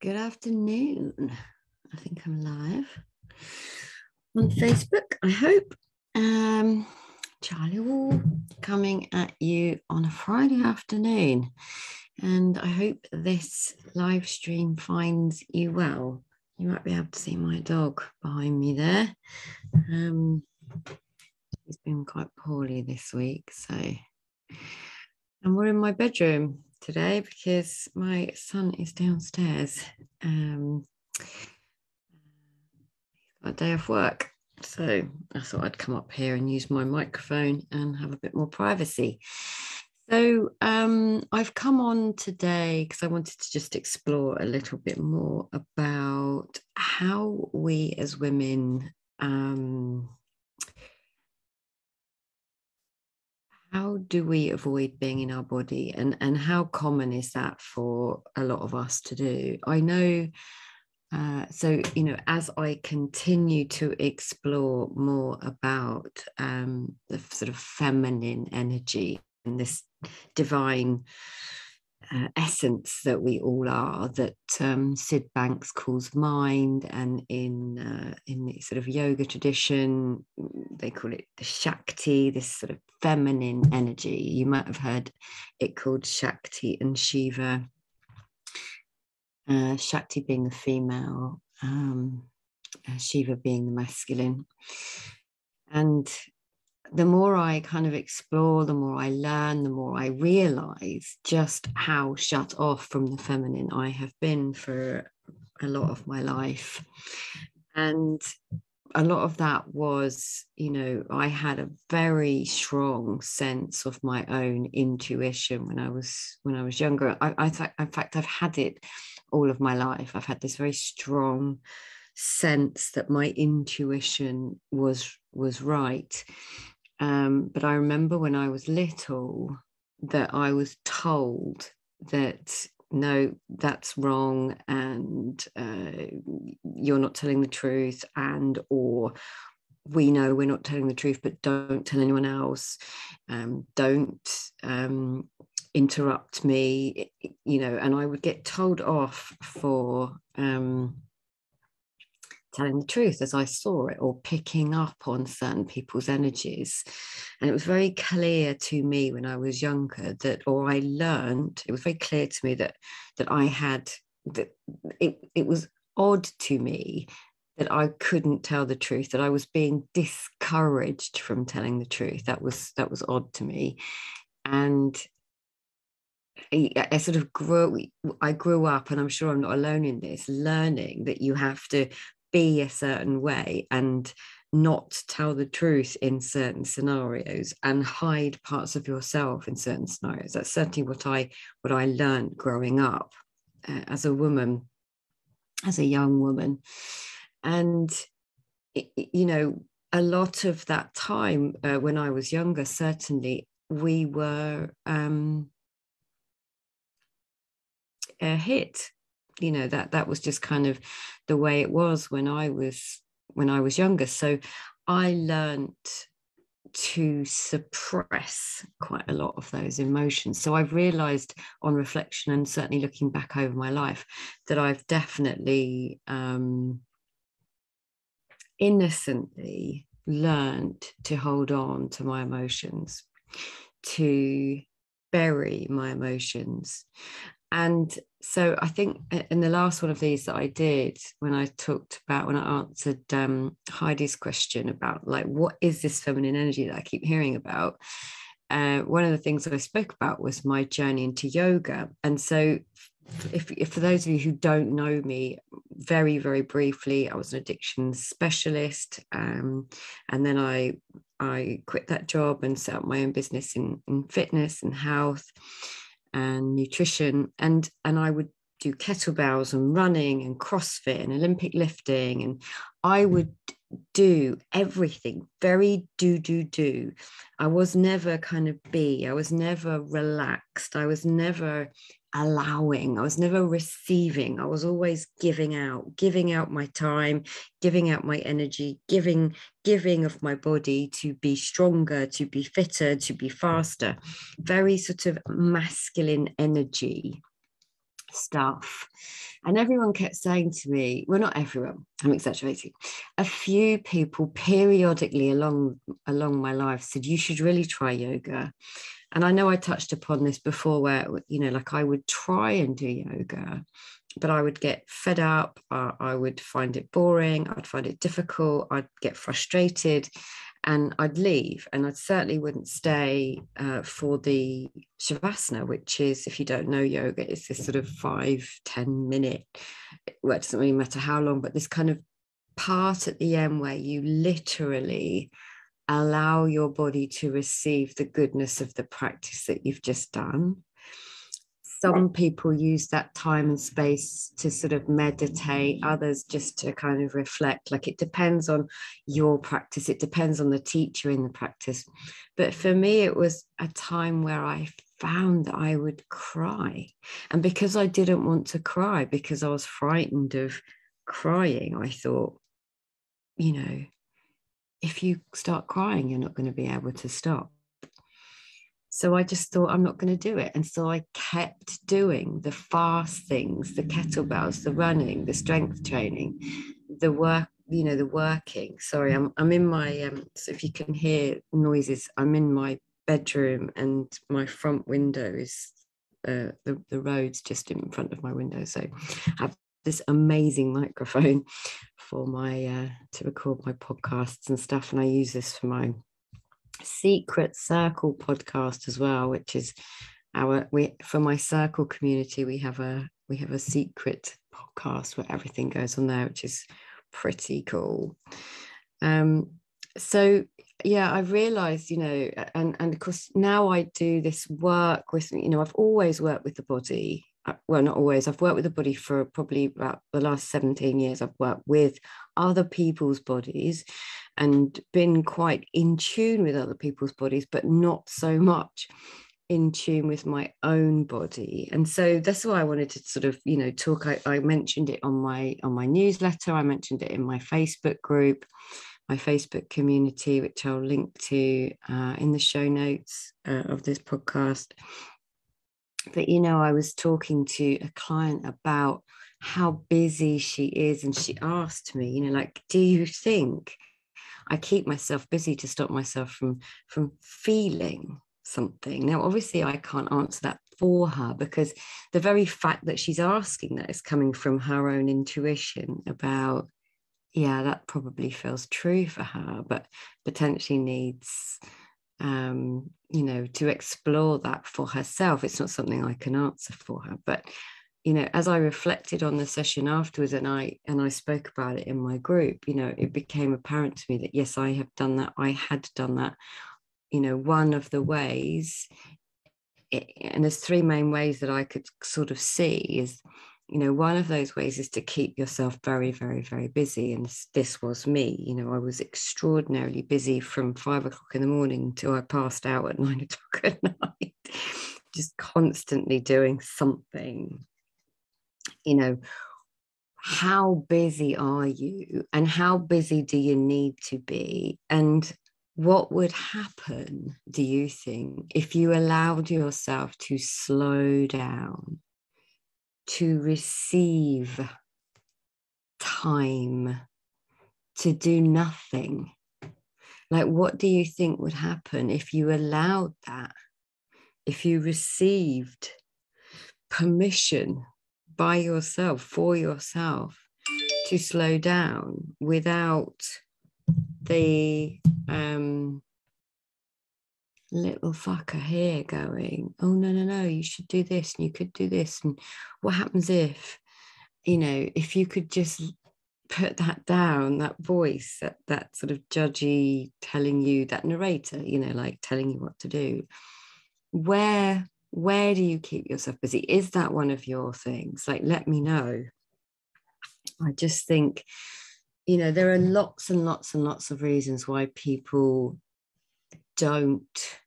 Good afternoon. I think I'm live on Facebook, I hope. Charlie Wall coming at you on a Friday afternoon. And I hope this live stream finds you well. You might be able to see my dog behind me there. He's been quite poorly this week, and we're in my bedroom today because my son is downstairs. He's got a day off work, so I thought I'd come up here and use my microphone and have a bit more privacy. So I've come on today because I wanted to just explore a little bit more about how we as women, how do we avoid being in our body, and how common is that for a lot of us to do? I know, as I continue to explore more about the sort of feminine energy and this divine essence that we all are, that Sid Banks calls mind, and in the sort of yoga tradition they call it the Shakti, this sort of feminine energy. You might have heard it called Shakti and Shiva. Shakti being the female, Shiva being the masculine. And the more I kind of explore, the more I learn, the more I realize just how shut off from the feminine I have been for a lot of my life. And a lot of that was, I had a very strong sense of my own intuition when I was younger. In fact, I've had it all of my life. I've had this very strong sense that my intuition was right. But I remember when I was little that I was told that, no, that's wrong, and you're not telling the truth, or we know we're not telling the truth, but don't tell anyone else. Don't interrupt me, and I would get told off for telling the truth as I saw it, or picking up on certain people's energies. And it was very clear to me when I was younger it was very clear to me that I had, that it was odd to me that I couldn't tell the truth, that I was being discouraged from telling the truth. That was odd to me. And I sort of grew up, and I'm sure I'm not alone in this, learning that you have to be a certain way and not tell the truth in certain scenarios, and hide parts of yourself in certain scenarios. That's certainly what I learned growing up as a woman, as a young woman. And a lot of that time when I was younger, certainly we were hit. That was just kind of the way it was when I was younger. So I learned to suppress quite a lot of those emotions. So I've realized on reflection, and certainly looking back over my life, that I've definitely innocently learned to hold on to my emotions, to bury my emotions. And so I think in the last one of these that I did, when I answered Heidi's question about, like, what is this feminine energy that I keep hearing about? One of the things that I spoke about was my journey into yoga. And so if for those of you who don't know me, very, very briefly, I was an addiction specialist. And then I quit that job and set up my own business in fitness and health and nutrition, and I would do kettlebells and running and CrossFit and Olympic lifting, and I would do everything very do. I was never kind of I was never relaxed. I was never allowing. I was never receiving. I was always giving out my time, giving out my energy, giving of my body to be stronger, to be fitter, to be faster. Very sort of masculine energy. stuff. And everyone kept saying to me, well, not everyone, I'm exaggerating, a few people periodically along my life said, you should really try yoga. And I know I touched upon this before, where, like I would try and do yoga, but I would get fed up. I would find it boring. I'd find it difficult. I'd get frustrated and I'd leave. And I certainly wouldn't stay for the Shavasana, which is, if you don't know yoga, it's this sort of 5-10 minute, well, it doesn't really matter how long, but this kind of part at the end where you literally allow your body to receive the goodness of the practice that you've just done. Some people use that time and space to sort of meditate, others just to kind of reflect. Like, it depends on your practice, it depends on the teacher in the practice. But for me, it was a time where I found that I would cry. And because I didn't want to cry, because I was frightened of crying, I thought, if you start crying, you're not going to be able to stop. So I just thought, I'm not going to do it. And so I kept doing the fast things, the kettlebells, the running, the strength training, the work, the working. Sorry, I'm in my, so if you can hear noises, I'm in my bedroom and my front window is, the road's just in front of my window. So I have this amazing microphone for my, to record my podcasts and stuff. And I use this for my Secret Circle podcast as well, which is for my circle community, we have a secret podcast where everything goes on there, which is pretty cool. So yeah, I've realized, and of course now I do this work with, I've always worked with the body. Well, not always. I've worked with the body for probably about the last 17 years. I've worked with other people's bodies and been quite in tune with other people's bodies, but not so much in tune with my own body. And so that's why I wanted to sort of, talk. I mentioned it on my newsletter. I mentioned it in my Facebook group, my Facebook community, which I'll link to in the show notes of this podcast. But, I was talking to a client about how busy she is. And she asked me, like, do you think I keep myself busy to stop myself from feeling something? Now, obviously, I can't answer that for her, because the very fact that she's asking that is coming from her own intuition about, yeah, that probably feels true for her, but potentially needs to explore that for herself. It's not something I can answer for her. But as I reflected on the session afterwards, and I spoke about it in my group, it became apparent to me that yes, I have done that. I had done that. One of the ways, and there's three main ways that I could sort of see is, one of those ways is to keep yourself very, very, very busy. And this was me. I was extraordinarily busy from 5 o'clock in the morning till I passed out at 9 o'clock at night, just constantly doing something. How busy are you, and how busy do you need to be? And what would happen, do you think, if you allowed yourself to slow down, to receive time, to do nothing? Like, what do you think would happen if you allowed that? If you received permission by yourself, for yourself, to slow down without the little fucker here going, oh, no, you should do this and you could do this. And what happens if, if you could just put that down, that voice, that sort of judgy telling you, that narrator, like telling you what to do. Where do you keep yourself busy? Is that one of your things? Like, let me know. I just think, there are lots and lots and lots of reasons why people don't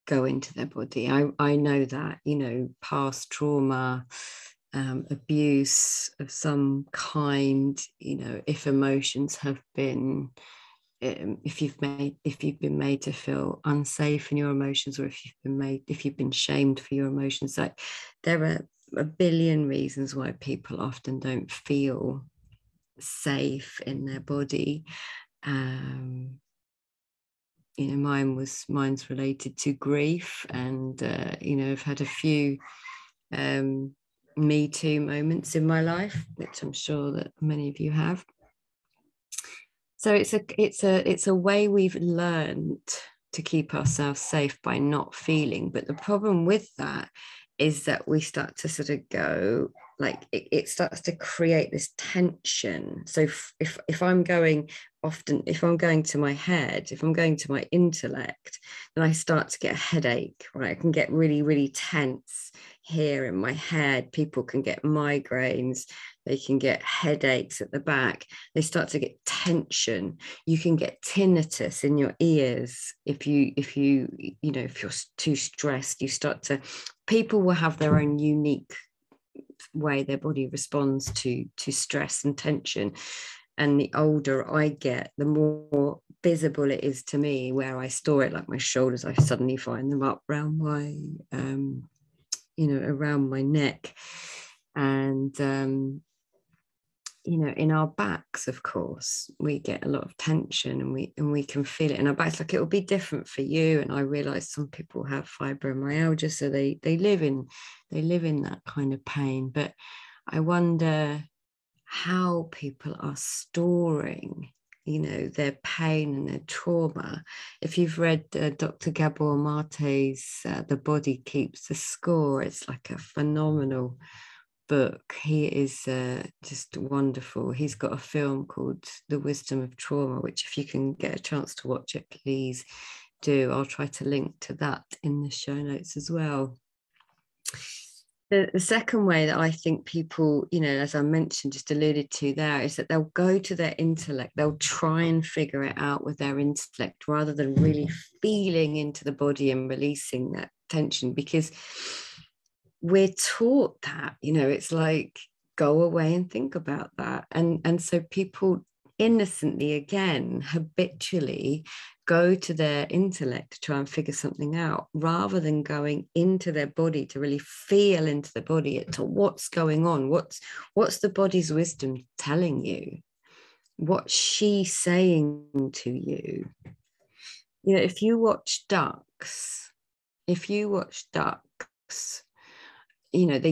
go into their body. I know that, past trauma, abuse of some kind, if emotions have been, if you've been made to feel unsafe in your emotions, or if you've been shamed for your emotions, like there are a billion reasons why people often don't feel safe in their body. Mine's related to grief, and I've had a few Me Too moments in my life, which I'm sure that many of you have. So it's a way we've learned to keep ourselves safe by not feeling. But the problem with that is that we start to sort of go, like, it starts to create this tension. So if I'm going to my head, if I'm going to my intellect, then I start to get a headache, right? I can get really, really tense here in my head. People can get migraines. They can get headaches at the back. They start to get tension. You can get tinnitus in your ears if you're too stressed. People will have their own unique way their body responds to stress and tension. And the older I get, the more visible it is to me where I store it. Like my shoulders, I suddenly find them up around my, around my neck. And in our backs, of course, we get a lot of tension, and we can feel it in our backs. Like, it will be different for you. And I realize some people have fibromyalgia, so they live in that kind of pain. But I wonder how people are storing, their pain and their trauma. If you've read Dr. Gabor Mate's The Body Keeps the Score, it's like a phenomenal book. He is just wonderful. He's got a film called The Wisdom of Trauma, which, if you can get a chance to watch it, please do. I'll try to link to that in the show notes as well. The second way that I think people, as I mentioned, just alluded to there, is that they'll go to their intellect. They'll try and figure it out with their intellect rather than really feeling into the body and releasing that tension, because we're taught that, it's like, go away and think about that. And so people innocently, again, habitually go to their intellect to try and figure something out, rather than going into their body to really feel into the body, to what's going on, what's the body's wisdom telling you, what's she saying to you. If you watch ducks, they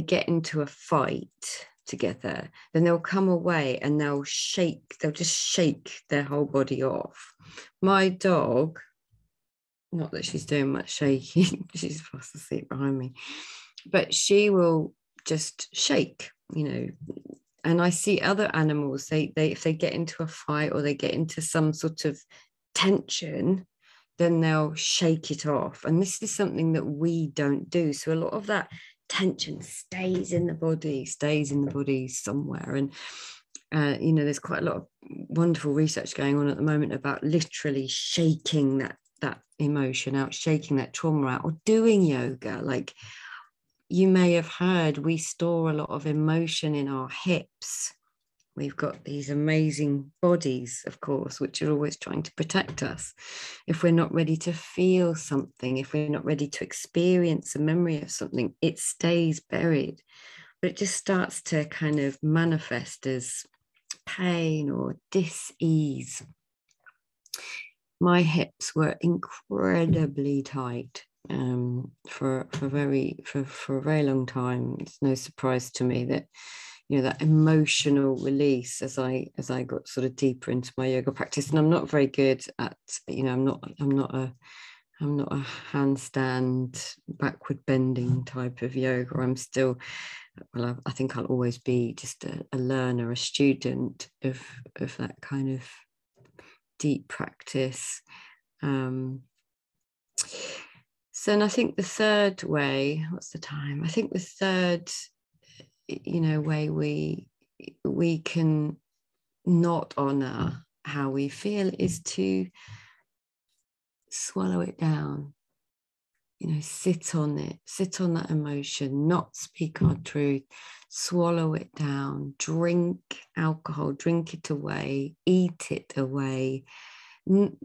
get into a fight together, then they'll come away and they'll just shake their whole body off. My dog, not that she's doing much shaking, she's fast asleep behind me, but she will just shake, and I see other animals, they if they get into a fight or they get into some sort of tension, then they'll shake it off. And this is something that we don't do. So a lot of that tension stays in the body somewhere. And there's quite a lot of wonderful research going on at the moment about literally shaking that emotion out, shaking that trauma out, or doing yoga. Like, you may have heard, we store a lot of emotion in our hips. We've got these amazing bodies, of course, which are always trying to protect us. If we're not ready to feel something, if we're not ready to experience a memory of something, it stays buried. But it just starts to kind of manifest as pain or dis-ease. My hips were incredibly tight for a very long time. It's no surprise to me that that emotional release as I got sort of deeper into my yoga practice. And I'm not very good at, I'm not a handstand backward bending type of yoga. I'm still, I think I'll always be just a learner, a student of that kind of deep practice. So, and I think the third way, what's the time? I think the third way we can not honor how we feel is to swallow it down, sit on that emotion, not speak our truth, swallow it down, drink alcohol, drink it away, eat it away. And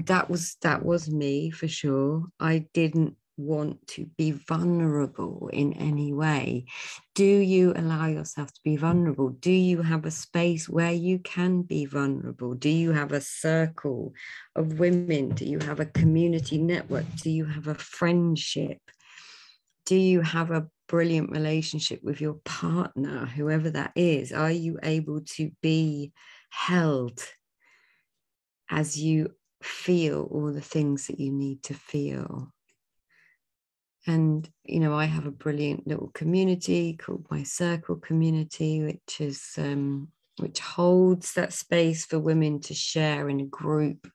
that was me for sure. I didn't want to be vulnerable in any way? Do you allow yourself to be vulnerable? Do you have a space where you can be vulnerable? Do you have a circle of women? Do you have a community network? Do you have a friendship? Do you have a brilliant relationship with your partner, whoever that is? Are you able to be held as you feel all the things that you need to feel? And, you know, I have a brilliant little community called my Circle Community, which is which holds that space for women to share in a group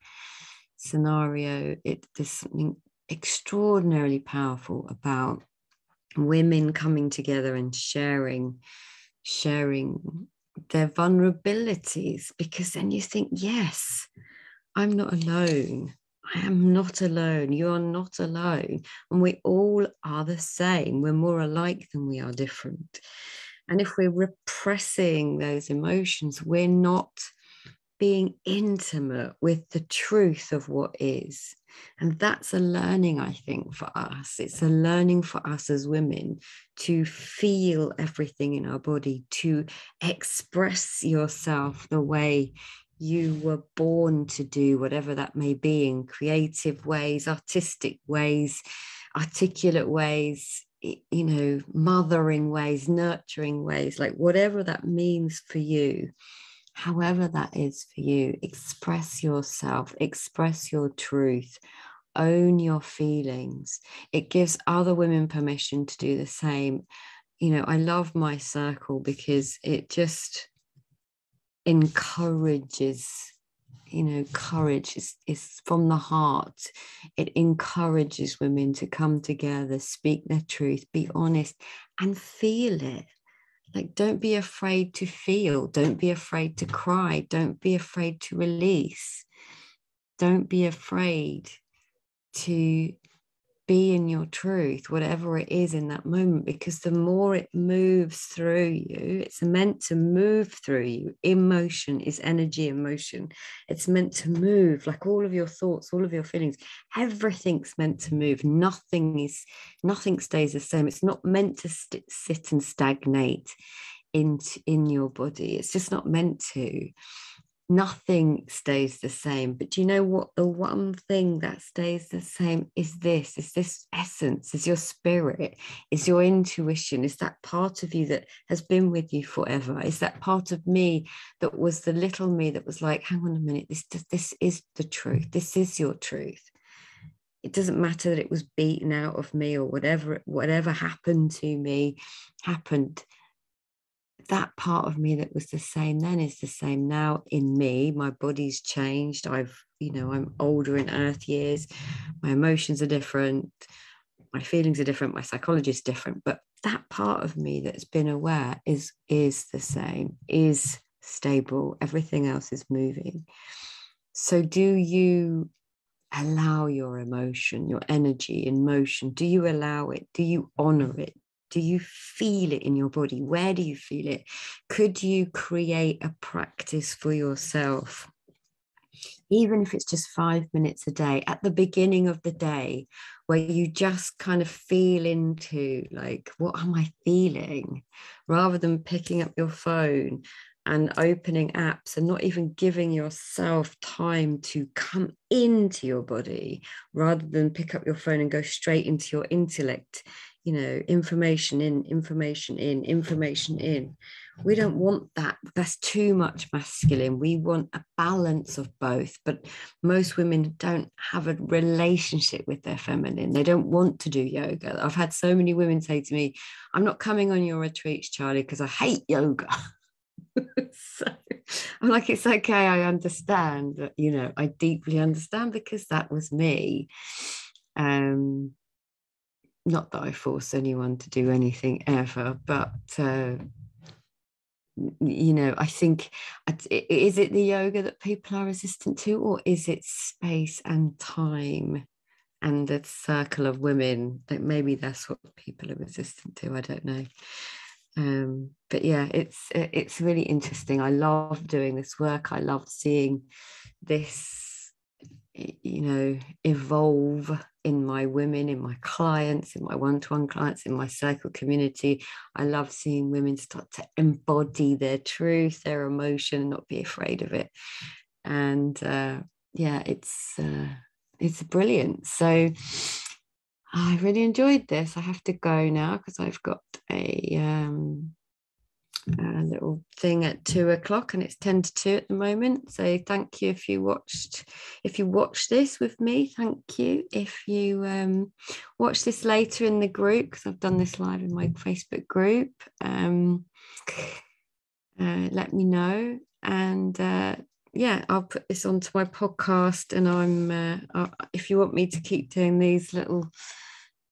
scenario. There's something extraordinarily powerful about women coming together and sharing their vulnerabilities, because then you think, yes, I'm not alone. I am not alone. You are not alone. And we all are the same. We're more alike than we are different. And if we're repressing those emotions, we're not being intimate with the truth of what is. And that's a learning, I think, for us. It's a learning for us as women to feel everything in our body, to express yourself the way you were born to do, whatever that may be, in creative ways, artistic ways, articulate ways, you know, mothering ways, nurturing ways, like whatever that means for you. However that is for you, express yourself, express your truth, own your feelings. It gives other women permission to do the same. You know, I love my circle because it just encourages, you know, courage is from the heart. It encourages women to come together, speak their truth, be honest, and feel it. Like, don't be afraid to feel. Don't be afraid to cry. Don't be afraid to release. Don't be afraid to be in your truth, whatever it is in that moment, because the more it moves through you, it's meant to move through you. Emotion is energy in motion. It's meant to move, like all of your thoughts, all of your feelings, everything's meant to move. Nothing stays the same. It's not meant to sit and stagnate in your body. It's just not meant to. Nothing stays the same. But you know what? The one thing that stays the same is this essence, is your spirit, is your intuition, is that part of you that has been with you forever, is that part of me that was the little me that was like, hang on a minute, this is the truth. This is your truth. It doesn't matter that it was beaten out of me or whatever happened to me happened. That part of me that was the same then is the same now in me. My body's changed. I'm older in earth years. My emotions are different. My feelings are different. My psychology is different. But that part of me that's been aware is the same, is stable. Everything else is moving. So do you allow your emotion, your energy in motion? Do you allow it? Do you honor it? Do you feel it in your body? Where do you feel it? Could you create a practice for yourself, even if it's just 5 minutes a day at the beginning of the day, where you just kind of feel into, like, what am I feeling? Rather than picking up your phone and opening apps and not even giving yourself time to come into your body, rather than pick up your phone and go straight into your intellect, you know, information in, information in, information in. We don't want that. That's too much masculine. We want a balance of both. But most women don't have a relationship with their feminine. They don't want to do yoga. I've had so many women say to me, I'm not coming on your retreats, Charlie, because I hate yoga. So I'm like, it's okay, I understand. You know, I deeply understand, because that was me. Not that I force anyone to do anything ever, but you know, I think, is it the yoga that people are resistant to, or is it space and time and the circle of women? That maybe that's what people are resistant to. I don't know. But yeah, it's really interesting. I love doing this work. I love seeing this, you know, evolve in my women, in my clients, in my one-to-one clients, in my circle community. I love seeing women start to embody their truth, their emotion, and not be afraid of it. And yeah, it's brilliant. So I really enjoyed this. I have to go now because I've got a little thing at 2 o'clock, and it's 10 to 2 at the moment. So thank you if you watched this with me. Thank you if you watch this later in the group, because I've done this live in my Facebook group. Let me know, and yeah, I'll put this onto my podcast. And if you want me to keep doing these little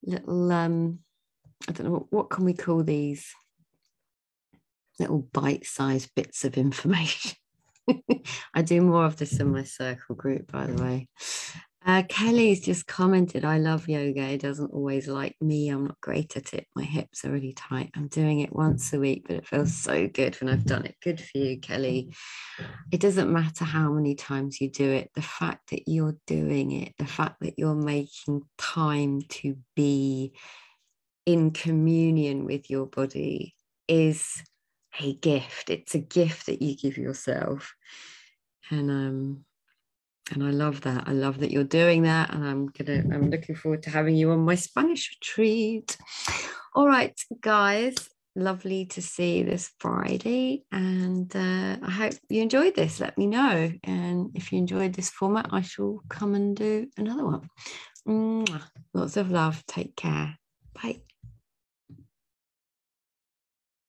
I don't know, what can we call these little bite-sized bits of information. I do more of this in my circle group, by the way. Kelly's just commented, I love yoga. It doesn't always like me. I'm not great at it. My hips are really tight. I'm doing it once a week, but it feels so good when I've done it. Good for you, Kelly. It doesn't matter how many times you do it. The fact that you're doing it, the fact that you're making time to be in communion with your body is a gift. It's a gift that you give yourself. And I love that. I love that you're doing that. And I'm looking forward to having you on my Spanish retreat. All right, guys. Lovely to see you this Friday. And I hope you enjoyed this. Let me know. And if you enjoyed this format, I shall come and do another one. Lots of love. Take care. Bye.